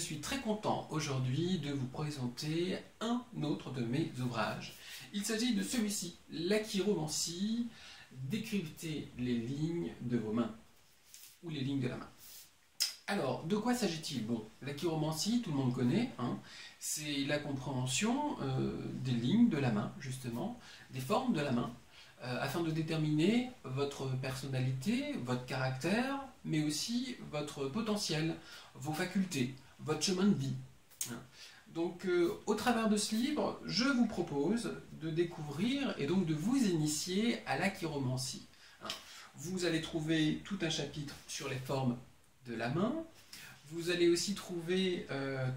suis très content aujourd'hui de vous présenter un autre de mes ouvrages. Il s'agit de celui-ci, La chiromancie, décrypter les lignes de vos mains, ou les lignes de la main. Alors, de quoi s'agit-il? Bon, la chiromancie, tout le monde connaît, hein, c'est la compréhension des lignes de la main, justement, des formes de la main, afin de déterminer votre personnalité, votre caractère, mais aussi votre potentiel, vos facultés, votre chemin de vie. Donc, au travers de ce livre, je vous propose de découvrir et donc de vous initier à la chiromancie. Vous allez trouver tout un chapitre sur les formes de la main. Vous allez aussi trouver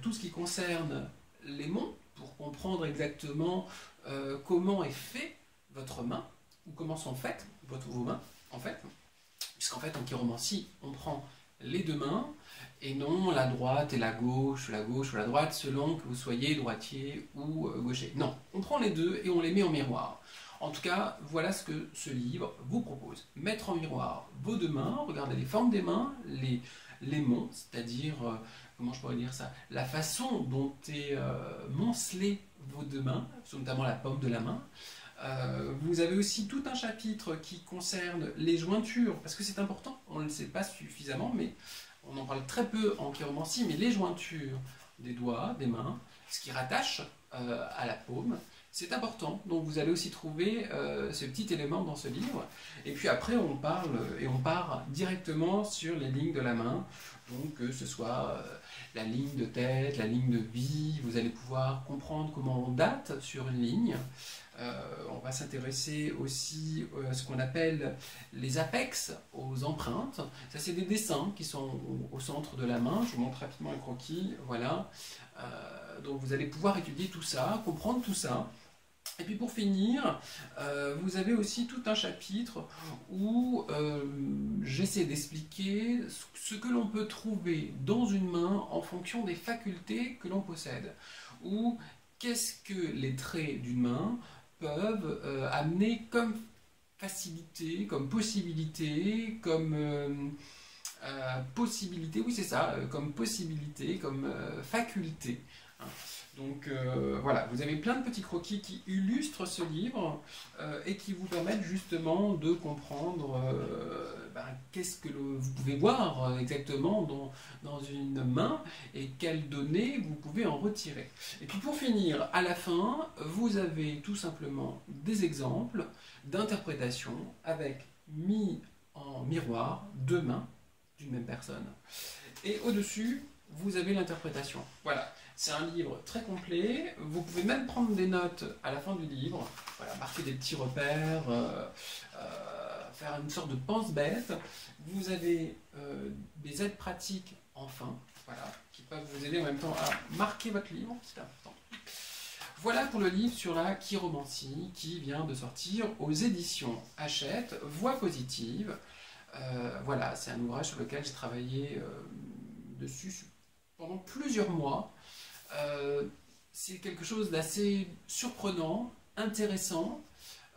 tout ce qui concerne les mots pour comprendre exactement comment est fait votre main ou comment sont faites vos mains en fait. Puisqu'en fait en chiromancie on prend les deux mains et non la droite et la gauche ou la droite selon que vous soyez droitier ou gaucher. Non, on prend les deux et on les met en miroir. En tout cas, voilà ce que ce livre vous propose. Mettre en miroir vos deux mains, regarder les formes des mains, les monts, c'est-à-dire, comment je pourrais dire ça, la façon dont est moncelé vos deux mains, notamment la paume de la main. Vous avez aussi tout un chapitre qui concerne les jointures, parce que c'est important, on ne le sait pas suffisamment, mais on en parle très peu en chiromancie, mais les jointures des doigts, des mains, ce qui rattache à la paume, c'est important. Donc vous allez aussi trouver ce petit élément dans ce livre. Et puis après, on part directement sur les lignes de la main. Donc que ce soit la ligne de tête, la ligne de vie, vous allez pouvoir comprendre comment on date sur une ligne. On va s'intéresser aussi à ce qu'on appelle les apex, aux empreintes. Ça, c'est des dessins qui sont au centre de la main. Je vous montre rapidement un croquis. Voilà. Donc vous allez pouvoir étudier tout ça, comprendre tout ça. Et puis pour finir, vous avez aussi tout un chapitre où j'essaie d'expliquer ce que l'on peut trouver dans une main en fonction des facultés que l'on possède. Ou qu'est-ce que les traits d'une main peuvent amener comme facilité, comme possibilité, comme possibilité, oui c'est ça, comme possibilité, comme faculté. Donc voilà, vous avez plein de petits croquis qui illustrent ce livre et qui vous permettent justement de comprendre qu'est-ce que vous pouvez voir exactement dans une main et quelles données vous pouvez en retirer. Et puis pour finir, à la fin, vous avez tout simplement des exemples d'interprétation avec mis en miroir deux mains d'une même personne. Et au-dessus, vous avez l'interprétation. Voilà. C'est un livre très complet, vous pouvez même prendre des notes à la fin du livre, voilà, marquer des petits repères, faire une sorte de pense-bête. Vous avez des aides pratiques en fin, voilà, qui peuvent vous aider en même temps à marquer votre livre, c'est important. Voilà pour le livre sur la chiromancie qui vient de sortir aux éditions Hachette, Voix positive. Voilà, c'est un ouvrage sur lequel j'ai travaillé dessus pendant plusieurs mois. C'est quelque chose d'assez surprenant, intéressant.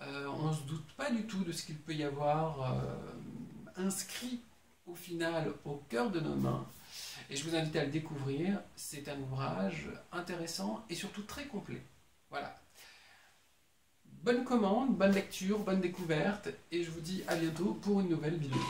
On ne se doute pas du tout de ce qu'il peut y avoir inscrit au final au cœur de nos mains. Et je vous invite à le découvrir. C'est un ouvrage intéressant et surtout très complet. Voilà. Bonne commande, bonne lecture, bonne découverte. Et je vous dis à bientôt pour une nouvelle vidéo.